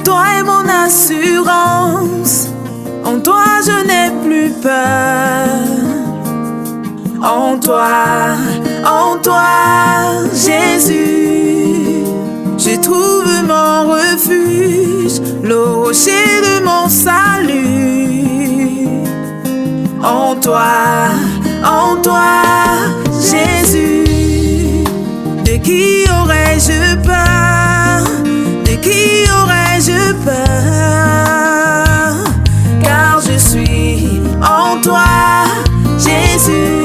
toi est mon assurance. En toi je n'ai plus peur. En toi, Jésus, je trouve mon refuge, le rocher de mon salut. En toi, Jésus, de qui aurais-je peur? De qui aurais-je peur? Car je suis en toi, Jésus.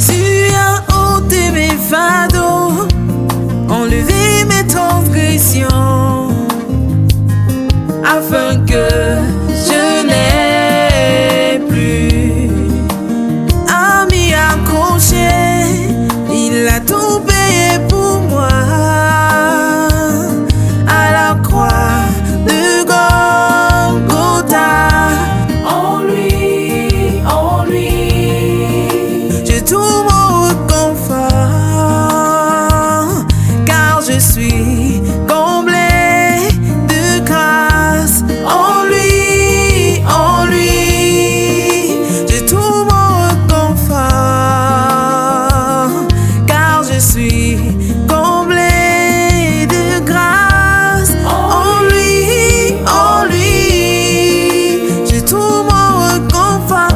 Jésus a ôté mes fardeaux, enlevé mes transgressions, afin que je n'ai plus à m'y accrocher. Il a tout payé pour moi à la croix de Golgotha. En lui, je trouve mon réconfort, car je suis comblé de grâce. En lui, je trouve mon réconfort, car je suis comblé de grâce. En lui, je trouve mon réconfort,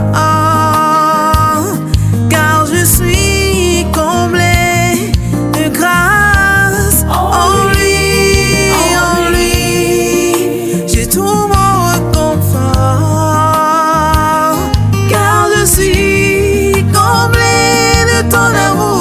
car je suis comblé de grâce. En lui, je trouve mon réconfort, car je suis comblé de ton amour.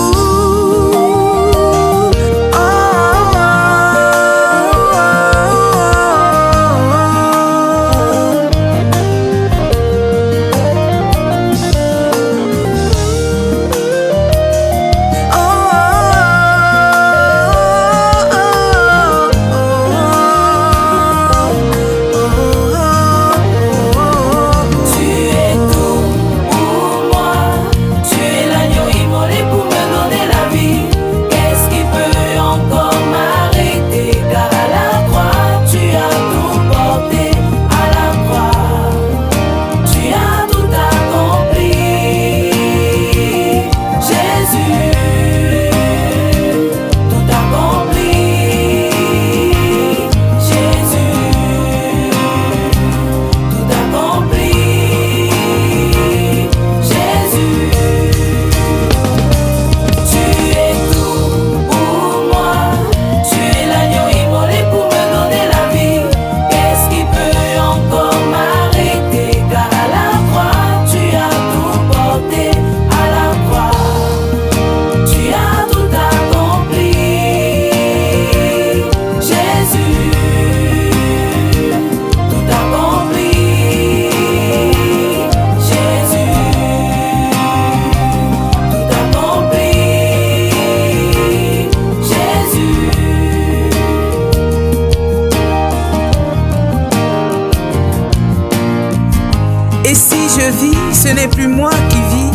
Et si je vis, ce n'est plus moi qui vis,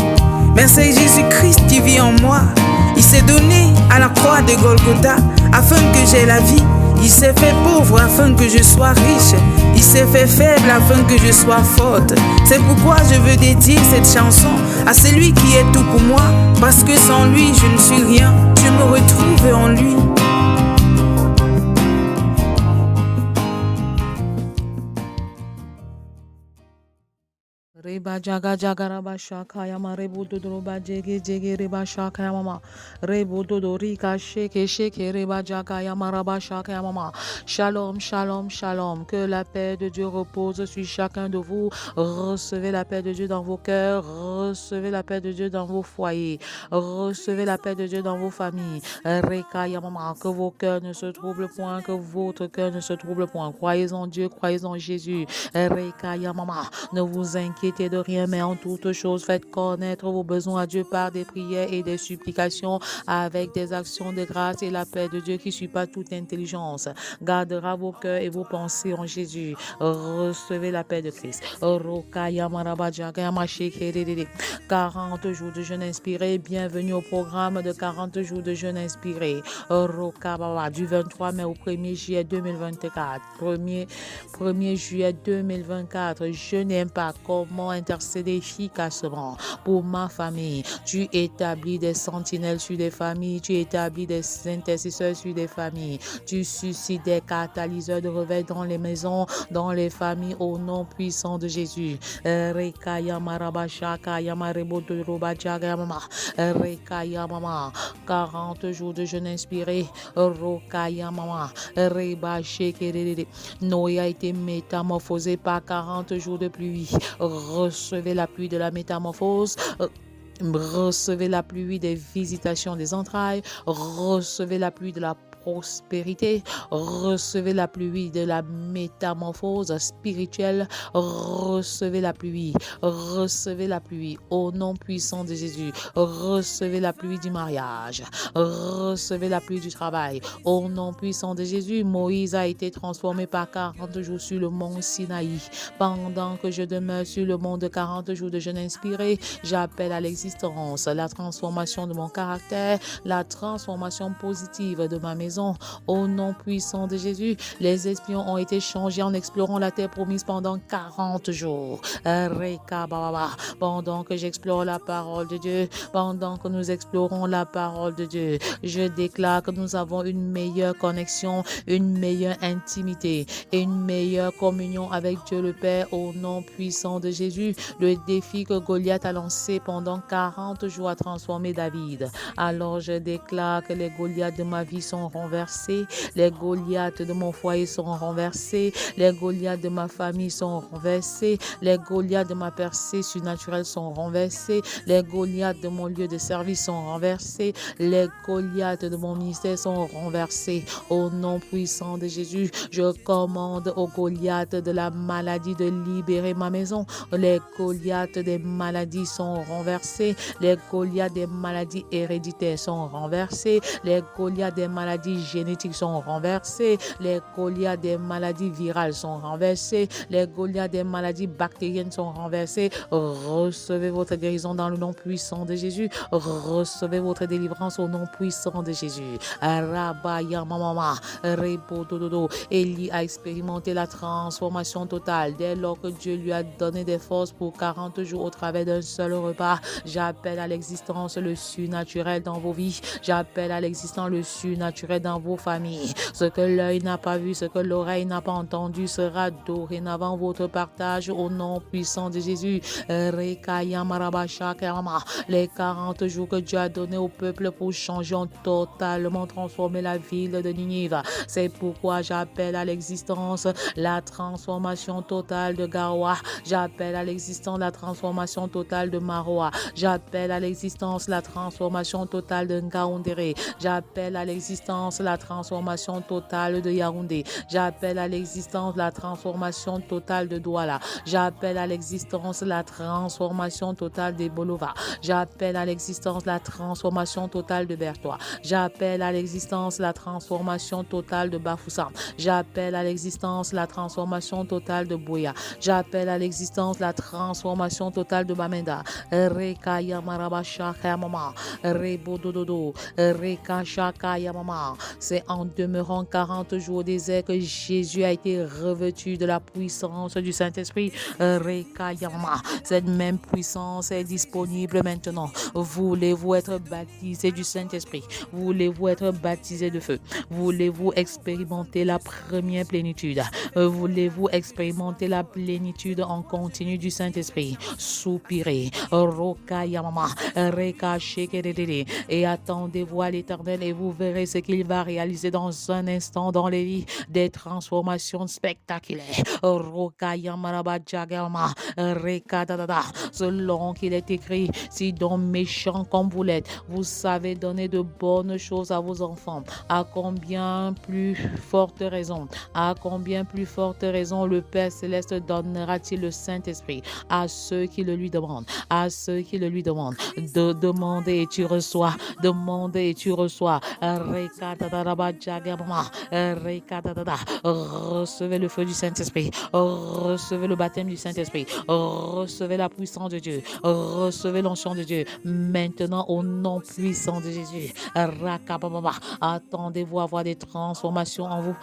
mais c'est Jésus-Christ qui vit en moi. Il s'est donné à la croix de Golgotha afin que j'aie la vie. Il s'est fait pauvre afin que je sois riche. Il s'est fait faible afin que je sois forte. C'est pourquoi je veux dédier cette chanson à celui qui est tout pour moi, parce que sans lui je ne suis rien. Je me retrouve en lui. Reba jaga jaga raba shaka yama rebo dodo ba jege jege reba shaka yama rebo dodo rika sheke sheke reba jaga yama raba shaka yama. Shalom shalom shalom, que la paix de Dieu repose sur chacun de vous. Recevez la paix de Dieu dans vos cœurs, recevez la paix de Dieu dans vos foyers, recevez la paix de Dieu dans vos familles. Reka yama, que vos cœurs ne se troublent point, que votre cœur ne se trouble point. Croyez en Dieu, croyez en Jésus. Reka yama, ne vous inquiétez de rien, mais en toute chose, faites connaître vos besoins à Dieu par des prières et des supplications avec des actions de grâce, et la paix de Dieu qui suit pas toute intelligence gardera vos cœurs et vos pensées en Jésus. Recevez la paix de Christ. 40 jours de jeûne inspiré. Bienvenue au programme de 40 jours de jeûne inspiré. Du 23 mai au 1er juillet 2024. 1er juillet 2024. Je n'aime pas comment intercéder efficacement pour ma famille. Tu établis des sentinelles sur des familles. Tu établis des intercesseurs sur des familles. Tu suscites des catalyseurs de réveil dans les maisons, dans les familles, au nom puissant de Jésus. 40 jours de jeûne inspiré. Noé a été métamorphosé par 40 jours de pluie. Recevez la pluie de la métamorphose. Recevez la pluie des visitations des entrailles. Recevez la pluie de la prospérité. Recevez la pluie de la métamorphose spirituelle. Recevez la pluie. Recevez la pluie au nom puissant de Jésus. Recevez la pluie du mariage. Recevez la pluie du travail au nom puissant de Jésus. Moïse a été transformé par 40 jours sur le mont Sinaï. Pendant que je demeure sur le mont de 40 jours de jeûne inspiré, j'appelle à l'existence la transformation de mon caractère, la transformation positive de ma maison. Au nom puissant de Jésus, les espions ont été changés en explorant la terre promise pendant 40 jours. Pendant que j'explore la parole de Dieu, pendant que nous explorons la parole de Dieu, je déclare que nous avons une meilleure connexion, une meilleure intimité et une meilleure communion avec Dieu le Père. Au nom puissant de Jésus, le défi que Goliath a lancé pendant 40 jours a transformé David. Alors je déclare que les Goliaths de ma vie sont renversés, les Goliaths de mon foyer sont renversés, les Goliaths de ma famille sont renversés, les Goliaths de ma percée surnaturelle sont renversés, les Goliaths de mon lieu de service sont renversés, les Goliaths de mon ministère sont renversés. Au nom puissant de Jésus, je commande aux Goliaths de la maladie de libérer ma maison. Les Goliaths des maladies sont renversés, les Goliaths des maladies héréditaires sont renversés, les Goliaths des maladies génétiques sont renversés, les Goliaths des maladies virales sont renversés, les Goliaths des maladies bactériennes sont renversés. Recevez votre guérison dans le nom puissant de Jésus. Recevez votre délivrance au nom puissant de Jésus. Rabaya mama, rebo dododo. Élie a expérimenté la transformation totale dès lors que Dieu lui a donné des forces pour 40 jours au travers d'un seul repas. J'appelle à l'existence le surnaturel dans vos vies. J'appelle à l'existence le surnaturel dans vos familles. Ce que l'œil n'a pas vu, ce que l'oreille n'a pas entendu sera dorénavant votre partage au nom puissant de Jésus. Les 40 jours que Dieu a donné au peuple pour changer, ont totalement transformé la ville de Ninive. C'est pourquoi j'appelle à l'existence la transformation totale de Garoua. J'appelle à l'existence la transformation totale de Maroa. J'appelle à l'existence la transformation totale de Ngaoundéré. J'appelle à l'existence la transformation totale de Yaoundé. J'appelle à l'existence la transformation totale de Douala. J'appelle à l'existence la transformation totale de Bolova. J'appelle à l'existence la transformation totale de Bertois. J'appelle à l'existence la transformation totale de Bafoussam. J'appelle à l'existence la transformation totale de Boya. J'appelle à l'existence la transformation totale de Bamenda. Reka Yamarabasha Yamama. Rebo Dododo. Reka Shaka Yamama. C'est en demeurant 40 jours au désert que Jésus a été revêtu de la puissance du Saint-Esprit. Cette même puissance est disponible maintenant. Voulez-vous être baptisé du Saint-Esprit? Voulez-vous être baptisé de feu? Voulez-vous expérimenter la première plénitude? Voulez-vous expérimenter la plénitude en continu du Saint-Esprit? Soupirez, et attendez-vous à l'Éternel et vous verrez ce qu'il va réaliser dans un instant dans les vies, des transformations spectaculaires. Selon qu'il est écrit, si donc méchant comme vous l'êtes, vous savez donner de bonnes choses à vos enfants, à combien plus forte raison le Père Céleste donnera-t-il le Saint-Esprit à ceux qui le lui demandent, de demander et tu reçois, recevez le feu du Saint-Esprit, recevez le baptême du Saint-Esprit, recevez la puissance de Dieu, recevez l'onction de Dieu maintenant au nom puissant de Jésus. Attendez-vous à voir des transformations en vous,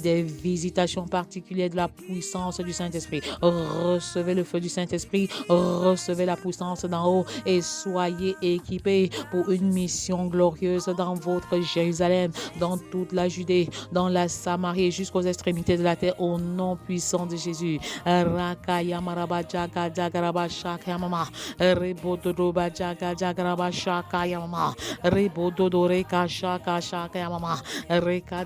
des visitations particulières de la puissance du Saint-Esprit. Recevez le feu du Saint-Esprit, recevez la puissance d'en haut et soyez équipés pour une mission glorieuse dans votre Jérusalem, dans toute la Judée, dans la Samarie et jusqu'aux extrémités de la terre au nom puissant de Jésus. Reka shaka shaka mama. Reka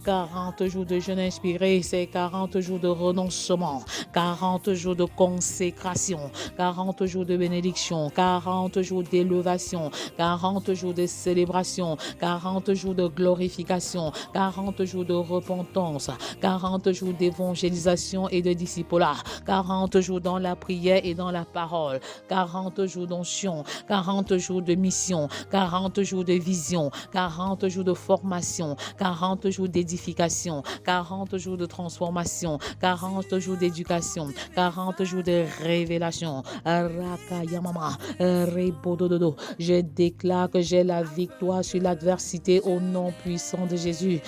40 jours de jeûne inspiré, c'est 40 jours de renoncement, 40 jours de consécration, 40 jours de bénédiction, 40 jours d'élévation, 40 jours de célébration, 40 jours de glorification, 40 jours de repentance, 40 jours d'évangélisation et de discipulat, 40 jours dans la prière et dans la parole, 40 jours d'onction, 40 jours de mission, 40 jours de vision, 40 jours de formation, 40 jours d'édification, 40 jours de transformation, 40 jours d'éducation, 40 jours de révélation. Je déclare que j'ai la victoire sur l'adversité au nom puissant de Jésus.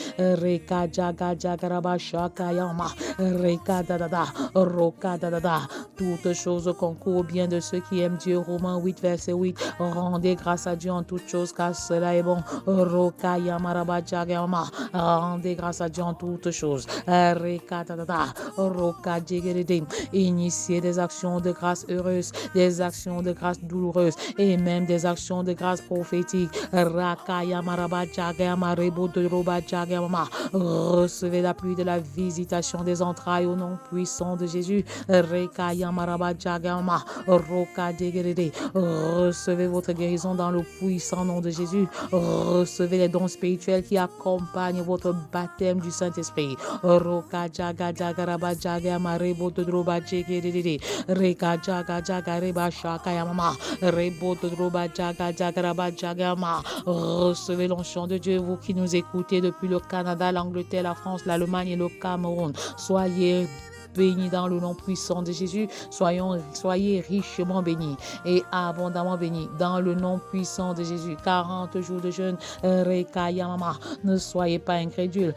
Toutes choses concourent au bien de ceux qui aiment Dieu. Romains 8, verset 8. Rendez grâce à Dieu en toutes choses, car cela est bon. Rendez grâce à Dieu en toutes choses. Initiez des actions de grâce heureuses, des actions de grâce douloureuses et même des actions de grâce prophétiques. Recevez la pluie de la visitation des entrailles au nom puissant de Jésus. Recevez votre guérison dans le puissant nom de Jésus. Recevez les dons spirituels qui accompagnent votre baptême du Saint-Esprit. Recevez l'onction de Dieu, vous qui nous écoutez depuis le Canada, l'Angleterre, la France, l'Allemagne et le Cameroun. Soyez bénis dans le nom puissant de Jésus. Soyez richement bénis et abondamment bénis dans le nom puissant de Jésus. 40 jours de jeûne. Ne soyez pas incrédules.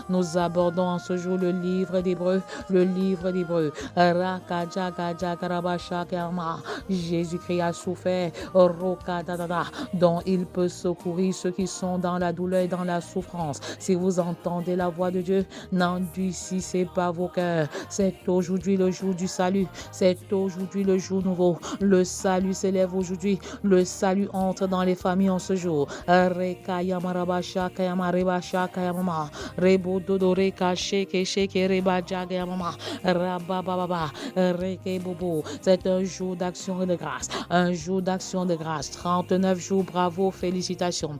Nous abordons en ce jour le livre d'Hébreux. Jésus-Christ a souffert, dont il peut secourir ceux qui sont dans la douleur et dans la souffrance. Si vous entendez la voix de Dieu, n'endurcissez pas vos cœurs. C'est aujourd'hui le jour du salut. C'est aujourd'hui le jour nouveau. Le salut s'élève aujourd'hui. Le salut entre dans les familles en ce jour. C'est un jour d'action et de grâce. Un jour d'action de grâce. 39 jours, bravo, félicitations.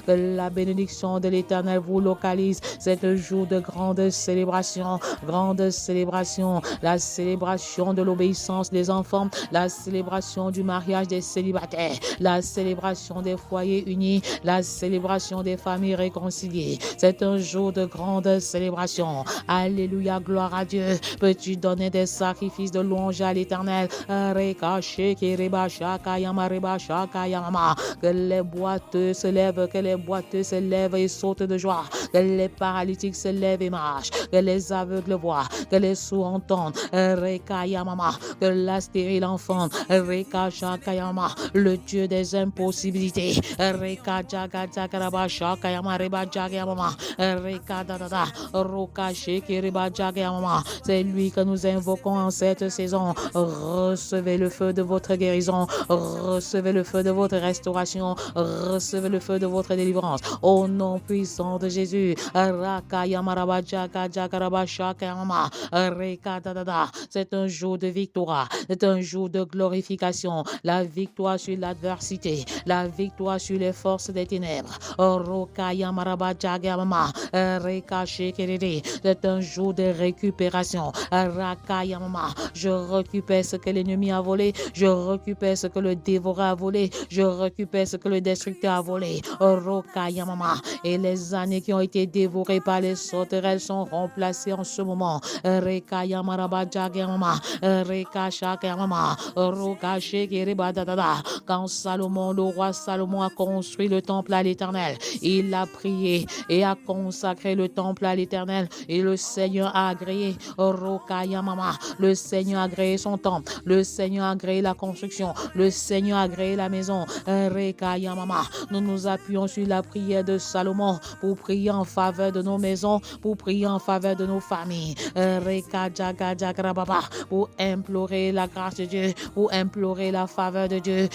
Que la bénédiction de l'Éternel vous localise. C'est un jour de grande célébration, la célébration de l'obéissance des enfants, la célébration du mariage des célibataires, la célébration des foyers unis, la célébration des familles réconciliées. C'est un jour de grande célébration. Alléluia, gloire à Dieu. Peux-tu donner des sacrifices de louange à l'Éternel? Que les boiteux se lèvent, et sautent de joie, que les paralytiques se lèvent et marchent, que les aveugles voient, que les sourds entendent, que la stérile enfante, le Dieu des impossibilités, c'est lui que nous invoquons en cette saison. Recevez le feu de votre guérison, recevez le feu de votre restauration, recevez le feu de votre délivrance. Au nom puissant de Jésus. C'est un jour de victoire, c'est un jour de glorification. La victoire sur l'adversité, la victoire sur les forces des ténèbres. C'est un jour de récupération. Je récupère ce que l'ennemi a volé, je récupère ce que le dévoreur a volé, je récupère ce que le destructeur a volé. Et les années qui ont été dévorées par les sauterelles sont remplacées en ce moment. Quand Salomon, le roi Salomon, a construit le temple à l'Éternel, il a prié et a consacré le temple à l'Éternel, et le Seigneur a agréé. Le Seigneur a agréé son temple, le Seigneur a agréé la construction, le Seigneur a agréé la maison. Nous nous appuyons sur la prière de Salomon pour prier en faveur de nos maisons, pour prier en faveur de nos familles, pour implorer la grâce de Dieu, pour implorer la faveur de Dieu.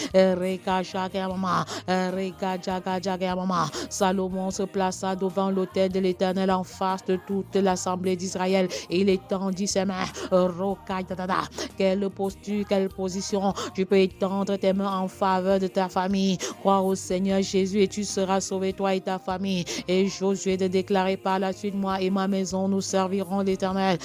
Salomon se plaça devant l'autel de l'Éternel en face de toute l'assemblée d'Israël et il étendit ses mains. Quelle posture, quelle position. Tu peux étendre tes mains en faveur de ta famille. Crois au Seigneur Jésus et tu seras sauvé, toi et ta famille. Et Josué de déclarer par la suite: moi et ma maison, nous servirons l'Éternel.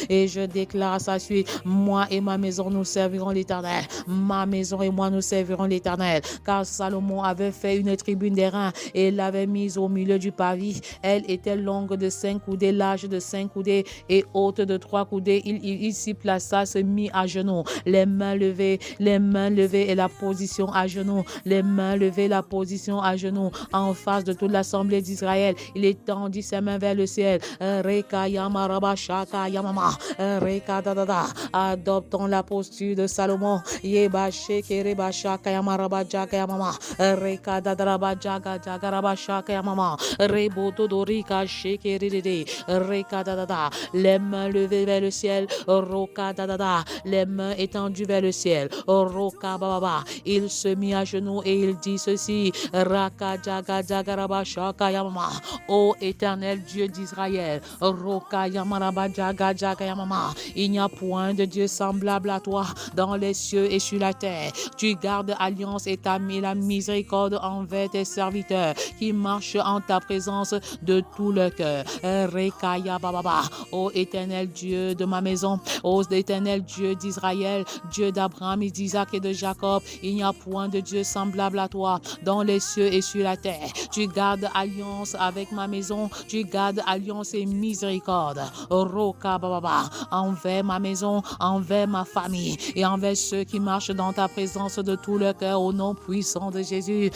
Et je déclare à sa suite: moi et ma maison, nous servirons l'Éternel. Ma maison et moi, nous servirons l'Éternel. Car Salomon avait fait une tribune d'airain et l'avait mise au milieu du parvis. Elle était longue de 5 coudées, large de 5 coudées et haute de 3 coudées. Il s'y plaça, se mit à genoux, les mains levées et la position à genoux, les mains levées, la position à genoux, en face de toute l'assemblée d'Israël. Il étendit ses mains vers le ciel. Adoptons la posture de Salomon. Les mains levées vers le ciel, les mains étendues vers le ciel. Il se mit à genoux et il dit ceci: Ô Éternel Dieu d'Israël, il n'y a point de Dieu semblable à toi dans les cieux et sur la terre. Tu gardes alliance et t'as mis la miséricorde envers tes serviteurs qui marchent en ta présence de tout leur cœur. Ô Éternel Dieu de ma maison, ô Éternel Dieu d'Israël, Dieu d'Abraham, d'Isaac et de Jacob, il n'y a point de Dieu semblable à toi dans les cieux et sur la terre. Tu gardes alliance avec ma maison, tu gardes alliance et miséricorde envers ma maison, envers ma famille et envers ceux qui marchent dans ta présence de tout leur cœur, au nom puissant de Jésus.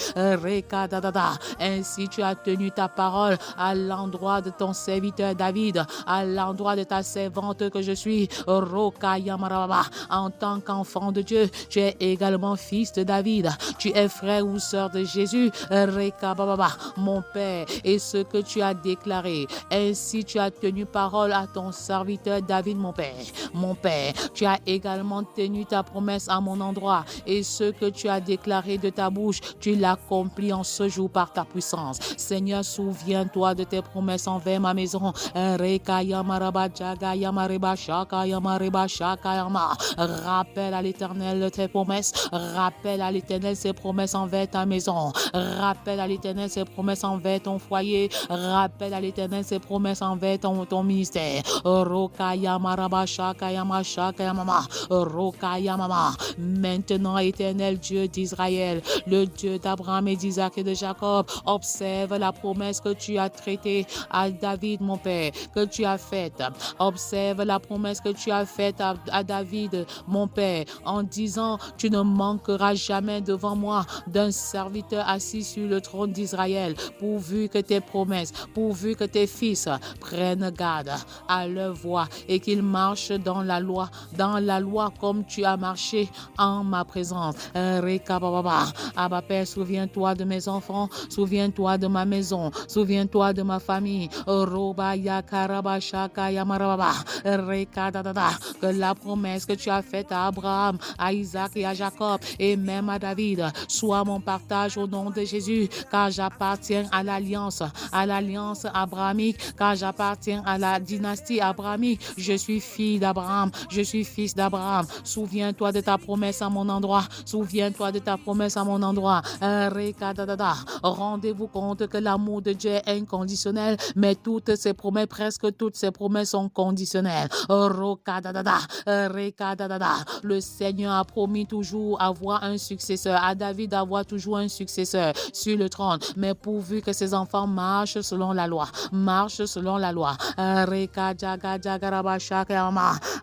Ainsi tu as tenu ta parole à l'endroit de ton serviteur David, à l'endroit de ta servante que je suis. En tant qu'enfant de Dieu, tu es également fils de David, tu es frère ou sœur de Jésus. Mon Père, et ce que tu as déclaré, ainsi tu as tenu parole à ton serviteur David, mon Père. Mon Père, tu as également tenu ta promesse à mon endroit, et ce que tu as déclaré de ta bouche, tu l'accomplis en ce jour par ta puissance. Seigneur, souviens-toi de tes promesses envers ma maison. Rappelle à l'Éternel tes promesses, rappelle à l'Éternel ses ses promesses envers ta maison. Rappelle à l'Éternel ses promesses envers ton foyer. Rappelle à l'Éternel ses promesses envers ton ministère. Rokaya marabasha kayama shakayama. Rokaya mama. Maintenant, Éternel Dieu d'Israël, le Dieu d'Abraham et d'Isaac et de Jacob, observe la promesse que tu as traitée à David, mon Père, que tu as faite. Observe la promesse que tu as faite à David, mon Père, en disant, tu ne manqueras jamais devant moi d'un serviteur assis sur le trône d'Israël, pourvu que tes promesses, pourvu que tes fils prennent garde à leur voix et qu'ils marchent dans la loi comme tu as marché en ma présence. Abba Père, souviens-toi de mes enfants, souviens-toi de ma maison, souviens-toi de ma famille. Que la promesse que tu as faite à Abraham, à Isaac et à Jacob et même à David soit mon partage au nom de Jésus, car j'appartiens à l'alliance abrahamique, car j'appartiens à la dynastie abrahamique. Je suis fille d'Abraham, je suis fils d'Abraham. Souviens-toi de ta promesse à mon endroit, souviens-toi de ta promesse à mon endroit. Rendez-vous compte que l'amour de Dieu est inconditionnel, mais toutes ses promesses, presque toutes ses promesses sont conditionnelles. Le Seigneur a promis toujours avoir un successeur, à David d'avoir toujours un successeur sur le trône, mais pourvu que ses enfants marchent selon la loi,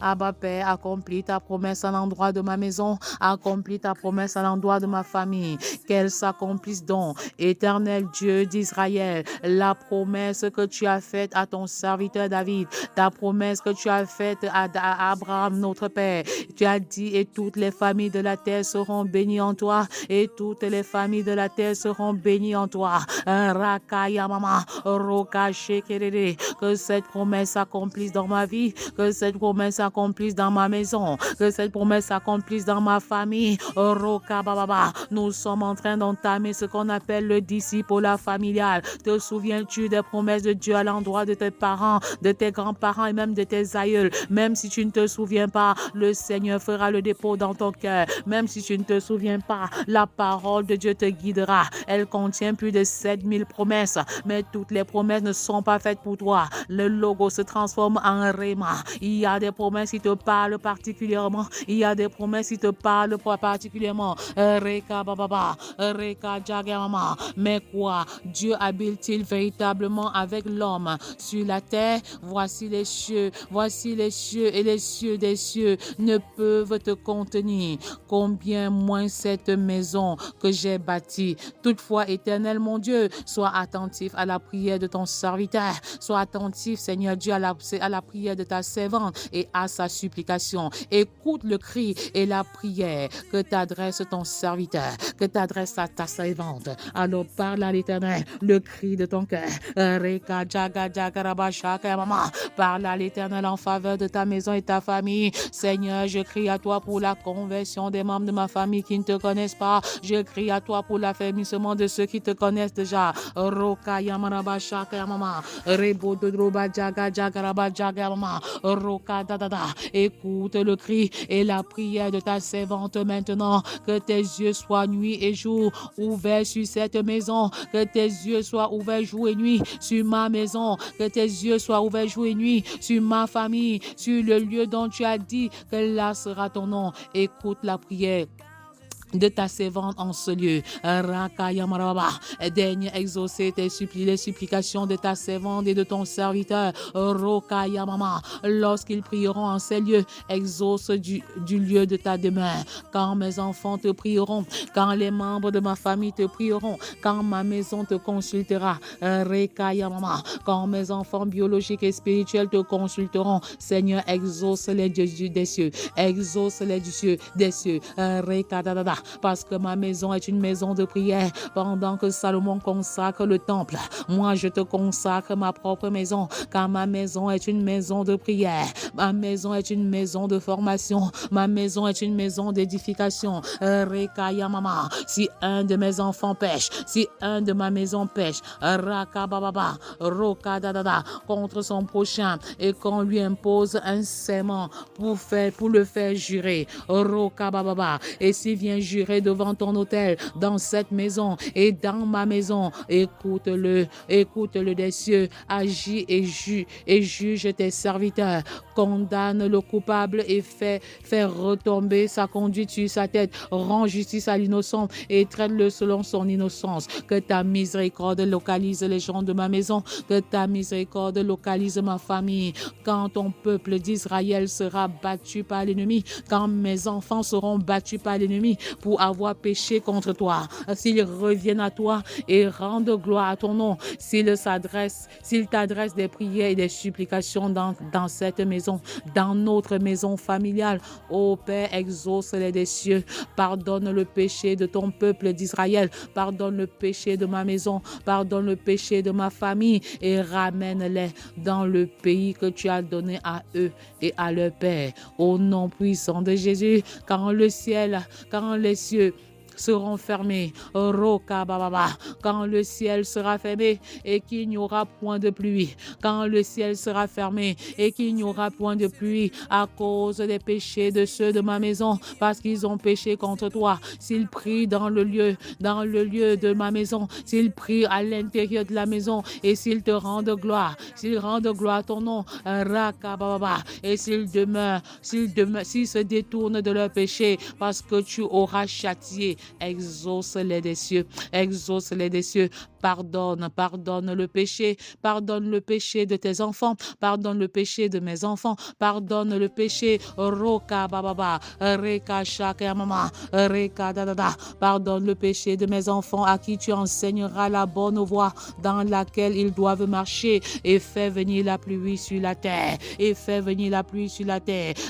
Abba Père, accomplis ta promesse à l'endroit de ma maison, accomplis ta promesse à l'endroit de ma famille, qu'elle s'accomplisse donc, Éternel Dieu d'Israël, la promesse que tu as faite à ton serviteur David, ta promesse que tu as faite à Abraham notre Père, tu as dit, et toutes les familles de la terre seront bénies en toi, et toutes les familles de la terre seront bénies en toi. Que cette promesse s'accomplisse dans ma vie, que cette promesse s'accomplisse dans ma maison, que cette promesse s'accomplisse dans ma famille. Nous sommes en train d'entamer ce qu'on appelle le disciple familial. Te souviens-tu des promesses de Dieu à l'endroit de tes parents, de tes grands-parents et même de tes aïeuls? Même si tu ne te souviens pas, le Seigneur fera le dépôt dans ton cœur. Même si tu ne te souviens pas, la parole de Dieu te guidera. Elle contient plus de 7000 promesses, mais toutes les promesses ne sont pas faites pour toi. Le logo se transforme en réma. Il y a des promesses qui te parlent particulièrement. Il y a des promesses qui te parlent particulièrement. Mais quoi? Dieu habite-t-il véritablement avec l'homme sur la terre? Voici les cieux et les cieux des cieux ne peuvent te contenir. Combien moins cette maison que j'ai bâtie. Toutefois, Éternel mon Dieu, sois attentif à la prière de ton serviteur. Sois attentif, Seigneur Dieu, à la prière de ta servante et à sa supplication. Écoute le cri et la prière que t'adresse ton serviteur, que t'adresse à ta servante. Alors parle à l'Éternel, le cri de ton cœur. Parle à l'Éternel en faveur de ta maison et ta famille. Seigneur, je crie à toi pour la conversion des membres de ma famille qui ne te connaissent pas. Je crie à toi pour l'affermissement de ceux qui te connaissent déjà. Écoute le cri et la prière de ta servante maintenant. Que tes yeux soient nuit et jour ouverts sur cette maison. Que tes yeux soient ouverts jour et nuit sur ma maison. Que tes yeux soient ouverts jour et nuit sur ma famille, sur le lieu dont tu as dit que là sera ton nom. Écoute la prière de ta servante en ce lieu. Daigne exaucer les supplications de ta servante et de ton serviteur. Lorsqu'ils prieront en ces lieux, exauce du lieu de ta demeure. Quand mes enfants te prieront, quand les membres de ma famille te prieront, quand ma maison te consultera, quand mes enfants biologiques et spirituels te consulteront, Seigneur, exauce les dieux des cieux, exauce les dieux des cieux. Parce que ma maison est une maison de prière. Pendant que Salomon consacre le temple, moi je te consacre ma propre maison, car ma maison est une maison de prière. Ma maison est une maison de formation. Ma maison est une maison d'édification. Si un de mes enfants pêche, si un de ma maison pêche, contre son prochain, et qu'on lui impose un serment pour le faire jurer, et s'il vient juré devant ton autel, dans cette maison et dans ma maison. Écoute-le des cieux, agis et juge tes serviteurs, condamne le coupable et fais retomber sa conduite sur sa tête, rends justice à l'innocent et traite-le selon son innocence. Que ta miséricorde localise les gens de ma maison, que ta miséricorde localise ma famille. Quand ton peuple d'Israël sera battu par l'ennemi, quand mes enfants seront battus par l'ennemi pour avoir péché contre toi, s'ils reviennent à toi et rendent gloire à ton nom, s'ils t'adressent des prières et des supplications dans cette maison, dans notre maison familiale, ô Père, exauce-les des cieux, pardonne le péché de ton peuple d'Israël, pardonne le péché de ma maison, pardonne le péché de ma famille et ramène-les dans le pays que tu as donné à eux et à leur Père. Au nom puissant de Jésus, quand les cieux seront fermés, Roka Baba, quand le ciel sera fermé et qu'il n'y aura point de pluie, quand le ciel sera fermé et qu'il n'y aura point de pluie à cause des péchés de ceux de ma maison, parce qu'ils ont péché contre toi, s'ils prient dans le lieu de ma maison, s'ils prient à l'intérieur de la maison et s'ils te rendent gloire, à ton nom, Raka Baba, et s'ils se détournent de leur péché, parce que tu auras châtié, exauce-les des cieux, pardonne le péché de tes enfants, pardonne le péché de mes enfants, pardonne le péché, Roka Baba, Reka Shaka Mama, Reka Dada, pardonne le péché de mes enfants à qui tu enseigneras la bonne voie dans laquelle ils doivent marcher, et fais venir la pluie sur la terre,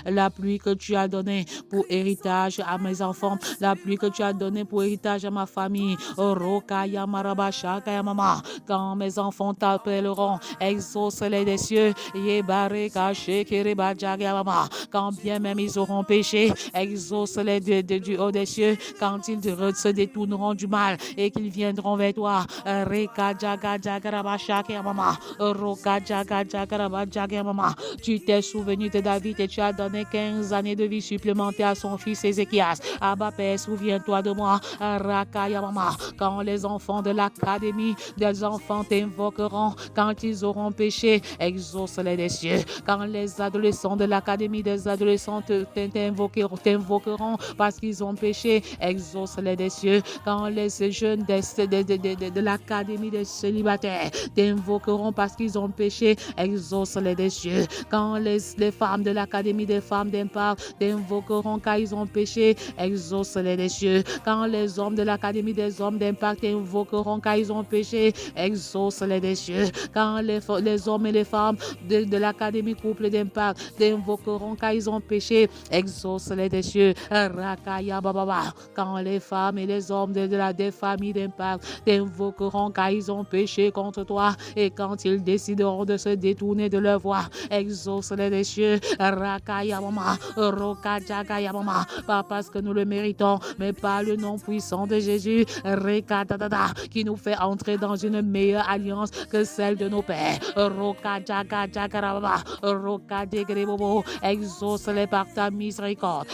la pluie que tu as donnée pour héritage à mes enfants, la pluie que tu as donnée pour héritage à ma famille, Roka Yamaraba Shaka Yamama, quand mes enfants t'appelleront, exauce-les des cieux, Yebareka Shekereba Jagama, quand bien même ils auront péché, exauce-les du haut des cieux, quand ils se détourneront du mal et qu'ils viendront vers toi, Reka Jaga Jagaraba Shaka Yamama, Roka Jaga Jagaraba Jagamama. Tu t'es souvenu de David et tu as donné 15 années de vie supplémentaires à son fils Ézéchias. Abba Père, souviens-toi de moi, Raka Yamama, quand les enfants de l'académie des enfants t'invoqueront, quand ils auront péché, exauce-les des cieux, quand les adolescents de l'académie des adolescents t'invoqueront parce qu'ils ont péché, exauce-les des cieux, quand les jeunes de l'académie des célibataires t'invoqueront parce qu'ils ont péché, exauce-les des cieux, quand les femmes de l'académie des femmes d'impact t'invoqueront car ils ont péché, exauce-les des cieux, quand les hommes de l'académie des hommes d'impact t'invoqueront car ils ont péché, exauce-les des cieux, quand les hommes et les femmes de l'académie couple d'impact t'invoqueront car ils ont péché, exauce-les des cieux, Rakaya Baba, quand les femmes et les hommes des familles d'impact t'invoqueront car ils ont péché contre toi, et quand ils décideront de se détourner de leur voie, exauce-les des cieux, Rakaya Mama, Rokajagaya Mama, pas parce que nous le méritons, mais par le nom puissant de Jésus, Rekadadada, qui nous fait entrer dans une meilleure alliance que celle de nos pères, Rokajagaraba, Rokadegrebobo, exauce-les par ta miséricorde,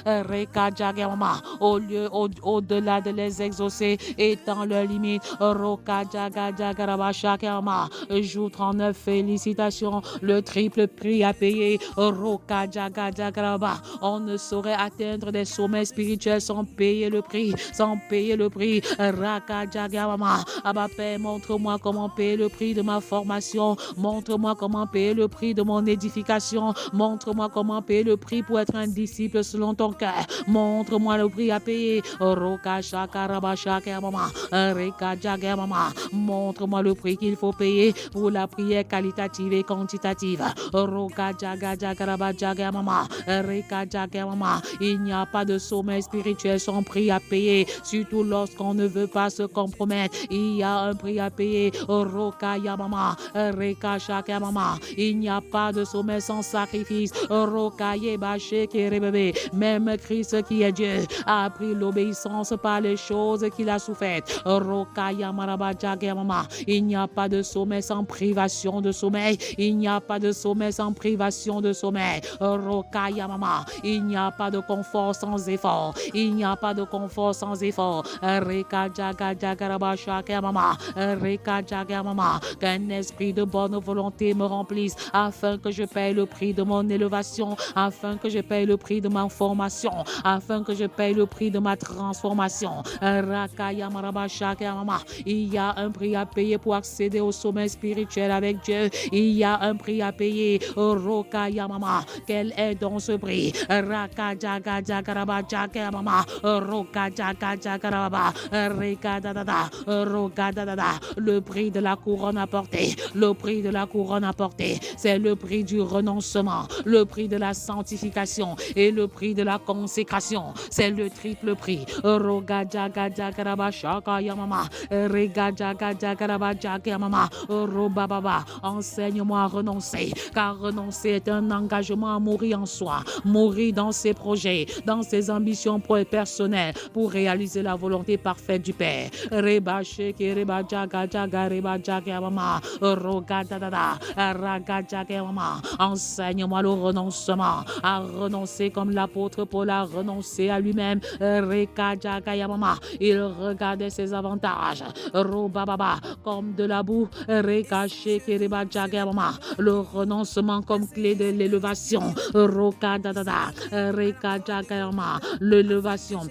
Rekajagama, au-delà de les exaucer, étends leurs limites, Rokajagagaraba Shakama, jour 39, félicitations, le triple prix à payer, Rokajagagaraba, on ne saurait atteindre des sommets spirituels sans payer le prix, Rakajagamama, Abba Père, montre-moi comment payer le prix de ma formation, montre-moi comment payer le prix de mon édification, montre-moi comment payer le prix pour être un disciple selon ton cœur, montre-moi le prix à payer, montre-moi le prix qu'il faut payer pour la prière qualitative et quantitative, il n'y a pas de sommet spirituel sans prix à payer, surtout lorsqu'on ne veut pas se compromettre. Il y a un prix à payer. Roka Yamama, Reka Shaka Mama. Il n'y a pas de sommet sans sacrifice. Roka Yebache Kerebebe. Même Christ qui est Dieu a appris l'obéissance par les choses qu'il a souffertes. Roka Yamaraba Jagamama. Il n'y a pas de sommet sans privation de sommeil. Il n'y a pas de sommet sans privation de sommeil. Roka Yamama. Il n'y a pas de confort sans effort. Il n'y a pas de confort sans effort. Reka Jaga Jagaraba Shaka Mama. Reka Jagamama. Qu'un esprit de bonne volonté me remplisse afin que je paye le prix de mon élévation, afin que je paye le prix de ma formation, afin que je paye le prix de ma transformation. Raka Yamaraba Shaka Mama. Il y a un prix à payer pour accéder au sommet spirituel avec Dieu. Il y a un prix à payer. Roka Yamama. Quel est donc ce prix? Raka Jaga Jagaraba Jaga Mama. Roka Jaga Jagaraba. Reka Dada. Roka Dada. Le prix de la couronne à porter. Le prix de la couronne à porter. C'est le prix du renoncement. Le prix de la sanctification. Et le prix de la consécration. C'est le triple prix. Roga Jaga Jagaraba Shaka Yamama. Rega Jaga Jagaraba Jaga Mama. Robababa. Enseigne-moi à renoncer. Car renoncer est un engagement à mourir en soi. Mourir dans ses projets, dans ses ambitions personnelles pour réaliser la volonté parfaite du Père. Reba Sheke Reba Jaga Jaga Reba Jaga Mama. Roga Dada. Raga Jaga Mama. Enseigne-moi le renoncement. À renoncer comme l'apôtre Paul a renoncé à lui-même. Reka Jaga Yamama. Il regardait ses avantages. Robababa comme de la boue. Reka Sheke Reba Jaga Mama. Le renoncement comme clé de l'élévation. Roka Dada. Reka Jaga Yamama. L'élévation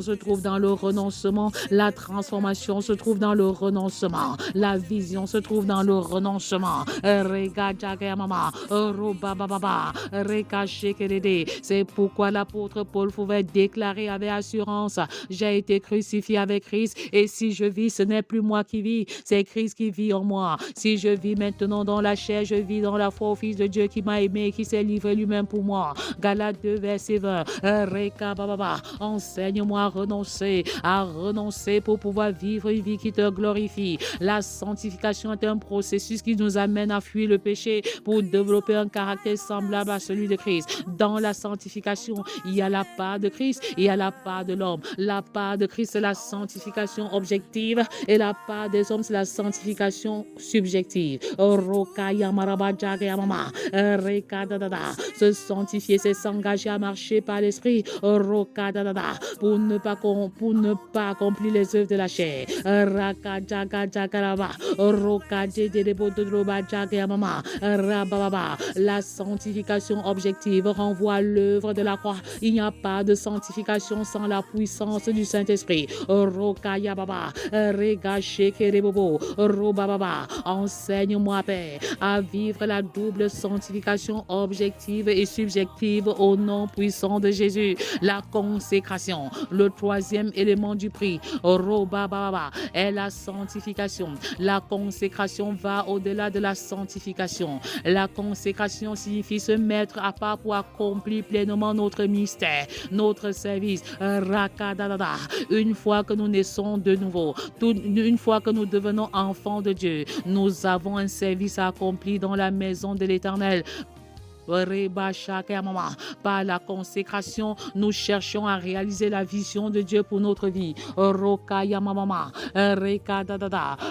se trouve dans le renoncement. La transformation se trouve dans le renoncement. La vision se trouve dans le renoncement. Reka Jaga Yamama. Robababa. Reka Shekerede. C'est pourquoi l'apôtre Paul pouvait déclarer avec assurance: j'ai été crucifié avec Christ, et si je vis, ce n'est plus moi qui vis, c'est Christ qui vit en moi. Si je vis maintenant dans la chair, je vis dans la foi au Fils de Dieu qui m'a aimé et qui s'est livré lui-même pour moi. Galates 2, verset 20. Reka Bababa. Enseigne-moi à renoncer pour pouvoir vivre une vie qui te glorifie. La sanctification est un processus qui nous amène à fuir le péché pour développer un caractère semblable à celui de Christ. Dans la sanctification, il y a la part de Christ, il y a la part de l'homme. La part de Christ, c'est la sanctification objective, et la part des hommes, c'est la sanctification subjective. Roka Yamaraba Jaga Yamama. Reka Dada. Se sanctifier, c'est s'engager à marcher par l'esprit. Roka Dada. Pour ne pas accomplir les œuvres de la chair. Raka Jaga Jagaraba. Roka Jedebo Dodroba Jaga Yamama. Rababa. La sanctification objective renvoie à l'œuvre de la croix. Il n'y a pas de sanctification sans la puissance du Saint-Esprit. Roka Yababa. Rega Shekerebobo. Robababa. Enseigne-moi, Père, à vivre la double sanctification objective et subjective au nom puissant de Jésus. La consécration, le troisième élément du prix, Robababa, est la sanctification. La consécration va au-delà de la sanctification. La consécration signifie se mettre à part pour accomplir pleinement notre mystère, notre service. Rakadadada. Une fois que nous naissons de nouveau, une fois que nous devenons enfants de Dieu, nous avons un service à accomplir dans la maison de l'Éternel. Par la consécration, nous cherchons à réaliser la vision de Dieu pour notre vie.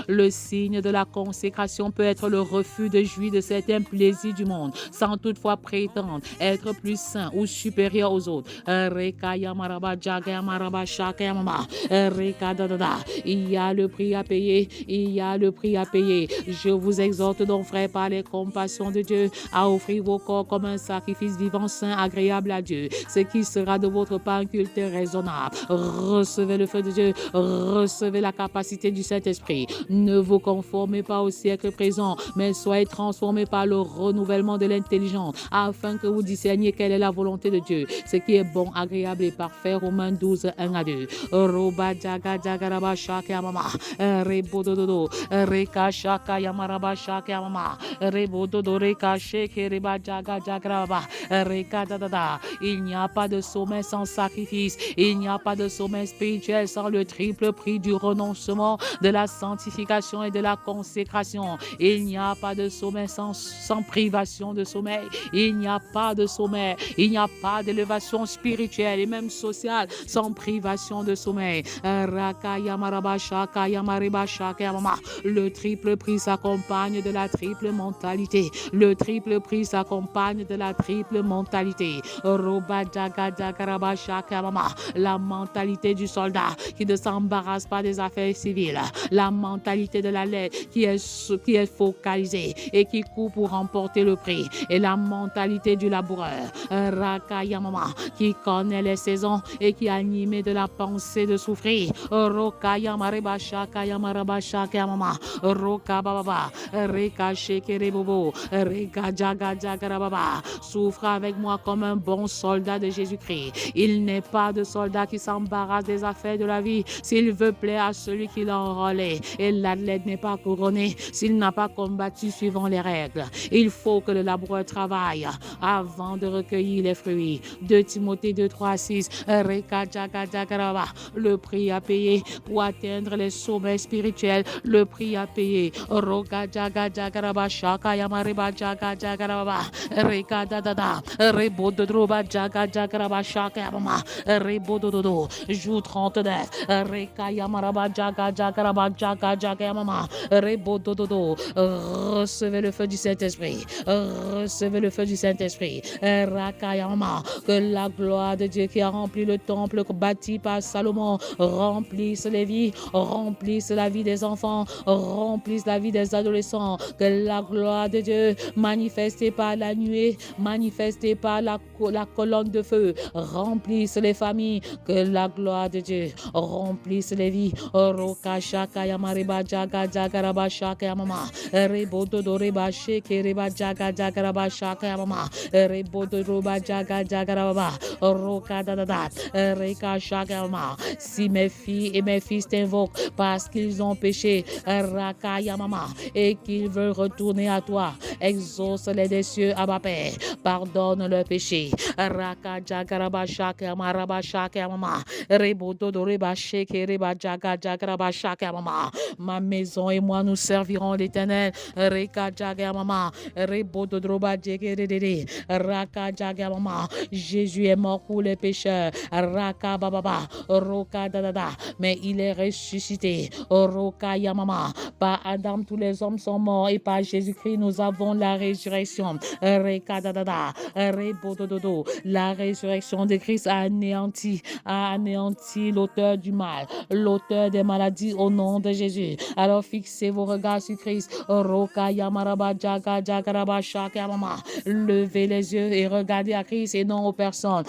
Le signe de la consécration peut être le refus de jouir de certains plaisirs du monde, sans toutefois prétendre être plus saint ou supérieur aux autres. Il y a le prix à payer. Il y a le prix à payer. Je vous exhorte donc, frères, par les compassions de Dieu, à offrir vos corps comme un sacrifice vivant, saint, agréable à Dieu, ce qui sera de votre part un culte raisonnable. Recevez le feu de Dieu, recevez la capacité du Saint-Esprit. Ne vous conformez pas au siècle présent, mais soyez transformés par le renouvellement de l'intelligence, afin que vous discerniez quelle est la volonté de Dieu, ce qui est bon, agréable et parfait. Romains 12, 1 à 2. Roba jaga jagaraba shaka mama. Rebododo. Reka shaka yamaraba shaka mama. Rebododo reka sheke reba jaga Il n'y a pas de sommet sans sacrifice. Il n'y a pas de sommet spirituel sans le triple prix du renoncement, de la sanctification et de la consécration. Il n'y a pas de sommet sans privation de sommeil. Il n'y a pas de sommet. Il n'y a pas d'élévation spirituelle et même sociale sans privation de sommeil. Le triple prix s'accompagne de la triple mentalité. Le triple prix s'accompagne de la triple mentalité. La mentalité du soldat qui ne s'embarrasse pas des affaires civiles. La mentalité de la lettre qui est focalisée et qui court pour remporter le prix. Et la mentalité du laboureur qui connaît les saisons et qui est animé de la pensée de souffrir. Souffre avec moi comme un bon soldat de Jésus-Christ. Il n'est pas de soldat qui s'embarrasse des affaires de la vie s'il veut plaire à celui qui l'a enrôlé. Et l'athlète n'est pas couronné s'il n'a pas combattu suivant les règles. Il faut que le laboureur travaille avant de recueillir les fruits. 2 Timothée 2, 3, 6. Le prix à payer pour atteindre les sommets spirituels. Le prix à payer. Joue 39. Recevez le feu du Saint-Esprit. Recevez le feu du Saint-Esprit. Que la gloire de Dieu qui a rempli le temple bâti par Salomon remplisse les vies, remplisse la vie des enfants, remplisse la vie des adolescents. Que la gloire de Dieu manifestée par la nuée, manifestée par la colonne de feu, remplisse les familles. Que la gloire de Dieu remplisse les vies. Si mes filles et mes fils t'invoquent parce qu'ils ont péché et qu'ils veulent retourner à toi, exauce-les des cieux, Abba Père, pardonne leurs péchés. Ma maison et moi nous servirons l'Éternel. Jésus est mort pour les pécheurs. Mais il est ressuscité. Par Adam, tous les hommes sont morts et par Jésus-Christ, nous avons la résurrection. La résurrection de Christ a anéanti l'auteur du mal, l'auteur des maladies au nom de Jésus. Alors fixez vos regards sur Christ. Levez les yeux et regardez à Christ et non aux personnes.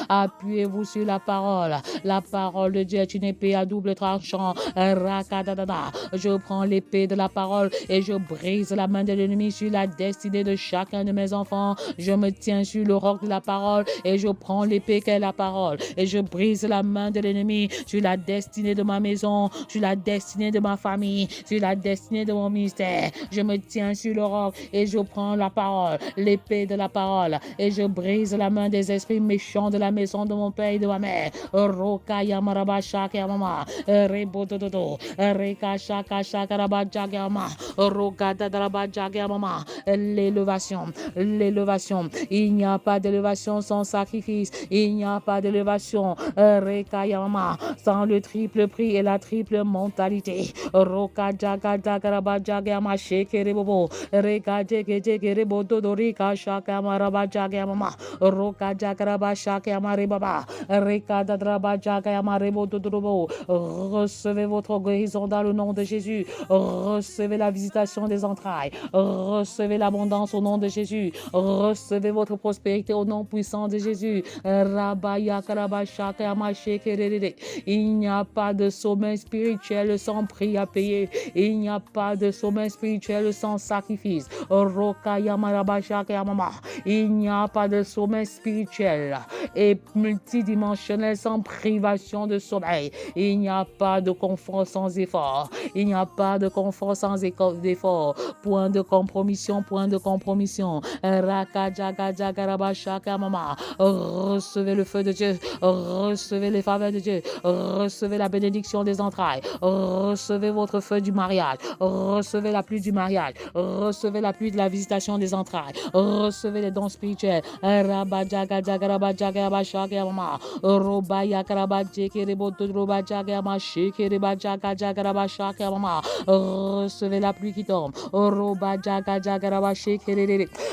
Appuyez-vous sur la parole. La parole de Dieu est une épée à double tranchant. Je prends l'épée de la parole et je brise la main de l'ennemi sur la destinée de chacun de mes enfants. Je me tiens sur le roc de la parole et je prends l'épée qu'est la parole et je brise la main de l'ennemi sur la destinée de ma maison, sur la destinée de ma famille, sur la destinée de mon ministère. Je me tiens sur le roc et je prends la parole, l'épée de la parole, et je brise la main des esprits méchants de la maison de mon père et de ma mère. L'élévation. Il n'y a pas d'élévation sans sacrifice. Il n'y a pas d'élévation sans le triple prix et la triple mentalité. Recevez votre guérison dans le nom de Jésus. Recevez la visitation des entrailles. Recevez l'abondance au nom de Jésus. Recevez votre prospérité au nom puissant de Jésus. Il n'y a pas de sommet spirituel sans prix à payer. Il n'y a pas de sommet spirituel sans sacrifice. Il n'y a pas de sommet spirituel et multidimensionnel sans privation de sommeil. Il n'y a pas de confort sans effort. Il n'y a pas de confort sans effort. Point de compromission, point de compromission. compromission. Recevez le feu de Dieu, recevez les faveurs de Dieu, recevez la bénédiction des entrailles, recevez votre feu du mariage, recevez la pluie du mariage, recevez la pluie de la visitation des entrailles, recevez les dons spirituels. Recevez la pluie qui tombe.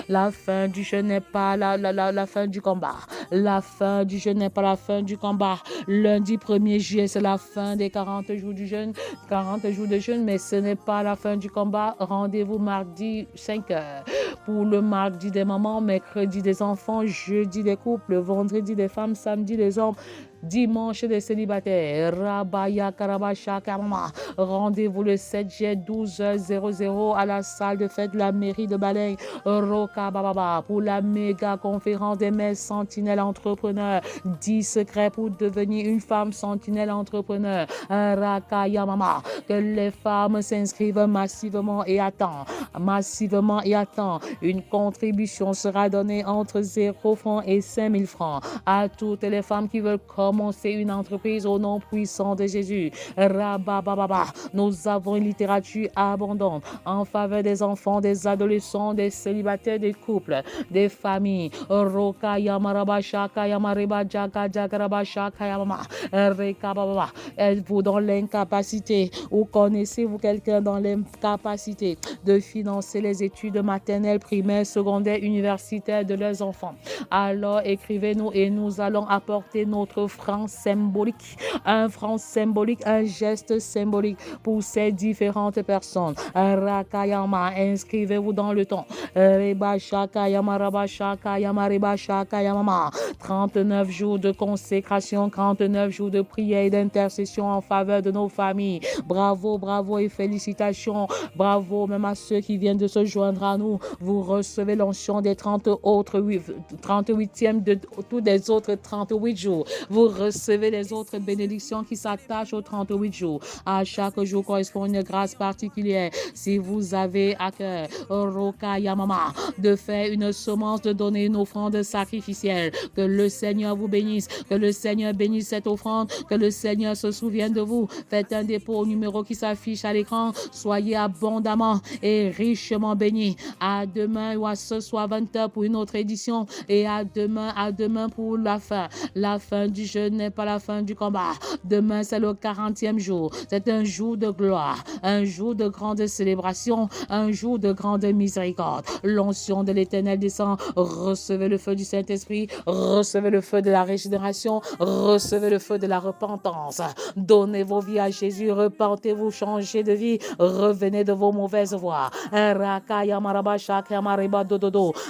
La fin du jeûne n'est pas la fin du combat. La fin du jeûne n'est pas la fin du combat. Lundi 1er juillet, c'est la fin des 40 jours du jeûne, 40 jours de jeûne, mais ce n'est pas la fin du combat. Rendez-vous mardi 5 heures pour le mardi des mamans, mercredi des enfants, jeudi des couples, vendredi des femmes, samedi des hommes, dimanche des célibataires. Rabaya Karabasha Karama. Rendez-vous le 7 juillet 12h00 à la salle de fête de la mairie de Baleine, Roka Bababa, pour la méga conférence des mères sentinelles entrepreneurs. 10 secrets pour devenir une femme sentinelle entrepreneur. Rakaya Mama. Que les femmes s'inscrivent massivement et attendent. Massivement et attendent. Une contribution sera donnée entre 0 francs et 5000 francs à toutes les femmes qui veulent commencer une entreprise au nom puissant de Jésus. Rabababa. Nous avons une littérature abondante en faveur des enfants, des adolescents, des célibataires, des couples, des familles. Roka Yamaraba Shaka Yamariba Jaka Jakaraba Shaka Yamama. Rekababa. Êtes-vous dans l'incapacité ou connaissez-vous quelqu'un dans l'incapacité de financer les études maternelles, primaires, secondaires, universitaires de leurs enfants? Alors écrivez-nous et nous allons apporter notre franc symbolique, un franc symbolique, un geste symbolique pour ces différentes personnes. Rakayama, inscrivez-vous dans le temps. Reba Shakayama Raba Shakayama Reba Shakayama. 39 jours de consécration, 39 jours de prière et d'intercession en faveur de nos familles. Bravo, bravo et félicitations. Bravo même à ceux qui viennent de se joindre à nous. Vous recevez l'onction des 38e de tous les autres 38 jours. Vous recevez les autres bénédictions qui s'attachent aux 38 jours. À chaque jour correspond une grâce particulière. Si vous avez à cœur, Roka Yamama, de faire une semence, de donner une offrande sacrificielle, que le Seigneur vous bénisse, que le Seigneur bénisse cette offrande, que le Seigneur se souvienne de vous. Faites un dépôt au numéro qui s'affiche à l'écran. Soyez abondamment et richement bénis. À demain ou à ce soir 20h pour une autre édition et à demain pour la fin. La fin du jeûne n'est pas la fin du combat. Demain, c'est le 40e jour. C'est un jour de gloire, un jour de grande célébration, un jour de grande miséricorde. L'onction de l'Éternel descend. Recevez le feu du Saint-Esprit. Recevez le feu de la régénération. Recevez le feu de la repentance. Donnez vos vies à Jésus. Repentez-vous, changez de vie. Revenez de vos mauvaises voies.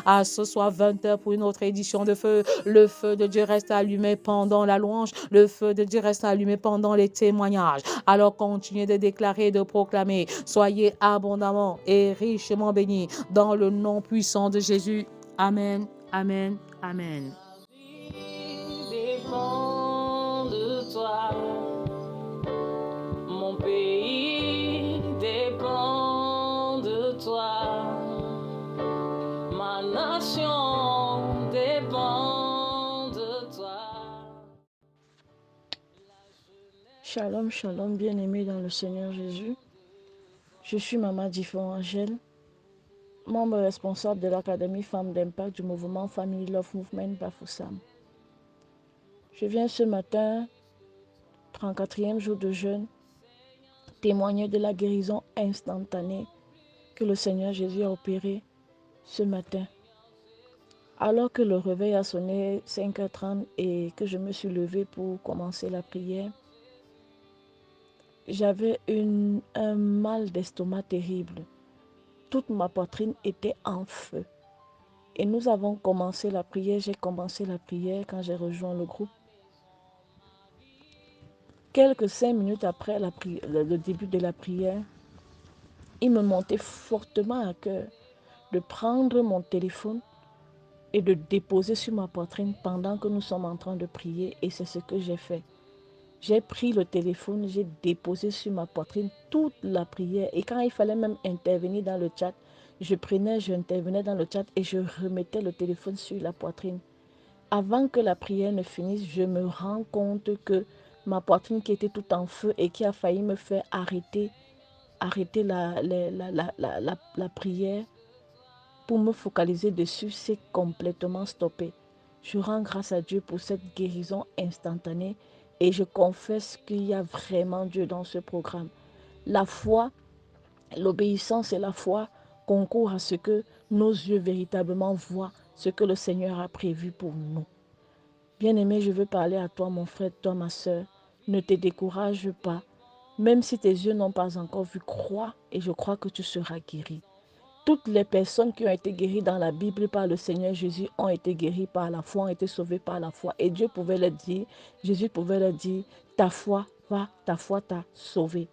À ce soir 20h pour une autre édition de feu. Le feu de Dieu reste allumé pendant la louange. Le feu de Dieu reste allumé pendant les témoignages. Alors continuez de déclarer et de proclamer. Soyez abondamment et richement bénis dans le nom puissant de Jésus. Amen, amen, amen. Dépend de toi. Mon pays dépend de toi. Ma nation dépend de toi. Shalom, shalom, bien-aimés dans le Seigneur Jésus. Je suis Maman Difon Angèle, membre responsable de l'Académie Femmes d'Impact du mouvement Family Love Movement Bafoussam. Je viens ce matin, 34e jour de jeûne, témoigner de la guérison instantanée que le Seigneur Jésus a opérée ce matin. Alors que le réveil a sonné 5h30 et que je me suis levée pour commencer la prière, j'avais un mal d'estomac terrible. Toute ma poitrine était en feu. Et nous avons commencé la prière. J'ai commencé la prière quand j'ai rejoint le groupe. Quelques 5 minutes après le début de la prière, il me montait fortement à cœur de prendre mon téléphone et de déposer sur ma poitrine pendant que nous sommes en train de prier. Et c'est ce que j'ai fait. J'ai pris le téléphone, j'ai déposé sur ma poitrine toute la prière. Et quand il fallait même intervenir dans le chat, j'intervenais dans le chat et je remettais le téléphone sur la poitrine. Avant que la prière ne finisse, je me rends compte que ma poitrine qui était tout en feu et qui a failli me faire arrêter la prière pour me focaliser dessus, c'est complètement stoppé. Je rends grâce à Dieu pour cette guérison instantanée et je confesse qu'il y a vraiment Dieu dans ce programme. La foi, l'obéissance et la foi concourent à ce que nos yeux véritablement voient ce que le Seigneur a prévu pour nous. Bien-aimé, je veux parler à toi, mon frère, toi, ma soeur. Ne te décourage pas. Même si tes yeux n'ont pas encore vu, crois et je crois que tu seras guéri. Toutes les personnes qui ont été guéries dans la Bible par le Seigneur Jésus ont été guéries par la foi, ont été sauvées par la foi. Et Dieu pouvait leur dire, Jésus pouvait leur dire, ta foi t'a sauvé.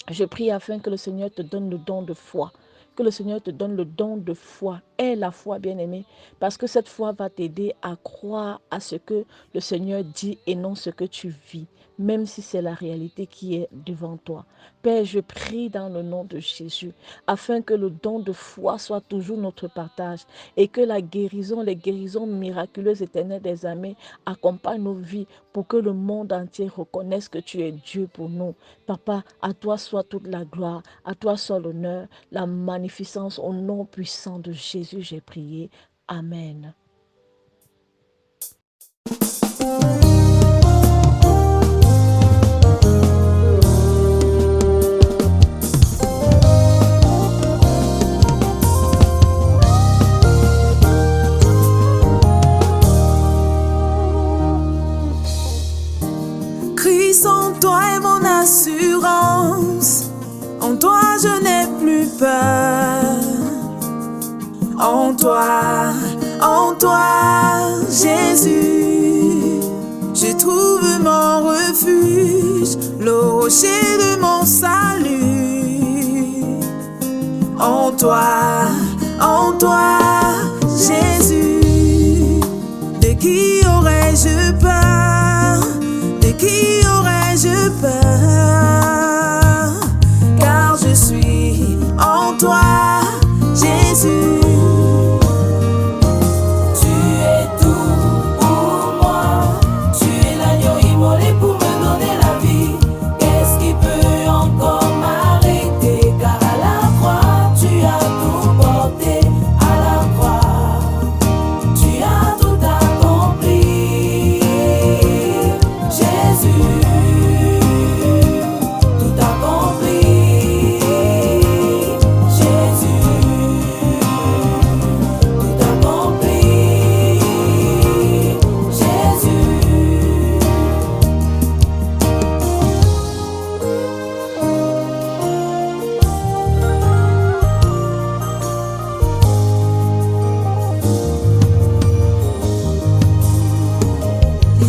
Je prie afin que le Seigneur te donne le don de foi. Que le Seigneur te donne le don de foi. Aie la foi, bien-aimé, parce que cette foi va t'aider à croire à ce que le Seigneur dit et non ce que tu vis, même si c'est la réalité qui est devant toi. Père, je prie dans le nom de Jésus, afin que le don de foi soit toujours notre partage et que la guérison, les guérisons miraculeuses éternelles des âmes accompagnent nos vies pour que le monde entier reconnaisse que tu es Dieu pour nous. Papa, à toi soit toute la gloire, à toi soit l'honneur, la magnificence. Au nom puissant de Jésus, j'ai prié. Amen. Christ en toi est mon assurance. En toi je n'ai plus peur. En toi, Jésus, je trouve mon refuge, le rocher de mon salut. En toi, Jésus, de qui aurais-je peur? De qui aurais-je peur? Car je suis en toi, Jésus. Tu es tout pour moi. Tu es l'agneau immolé pour me donner la vie. Qu'est-ce qui peut encore m'arrêter? Car à la croix, tu as tout porté. À la croix, tu as tout accompli. Jésus, tout accompli. Jésus, tout accompli. Jésus.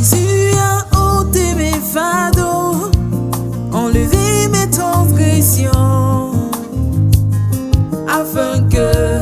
Jésus a ôté mes fardeaux, enlevé mes transgressions, afin que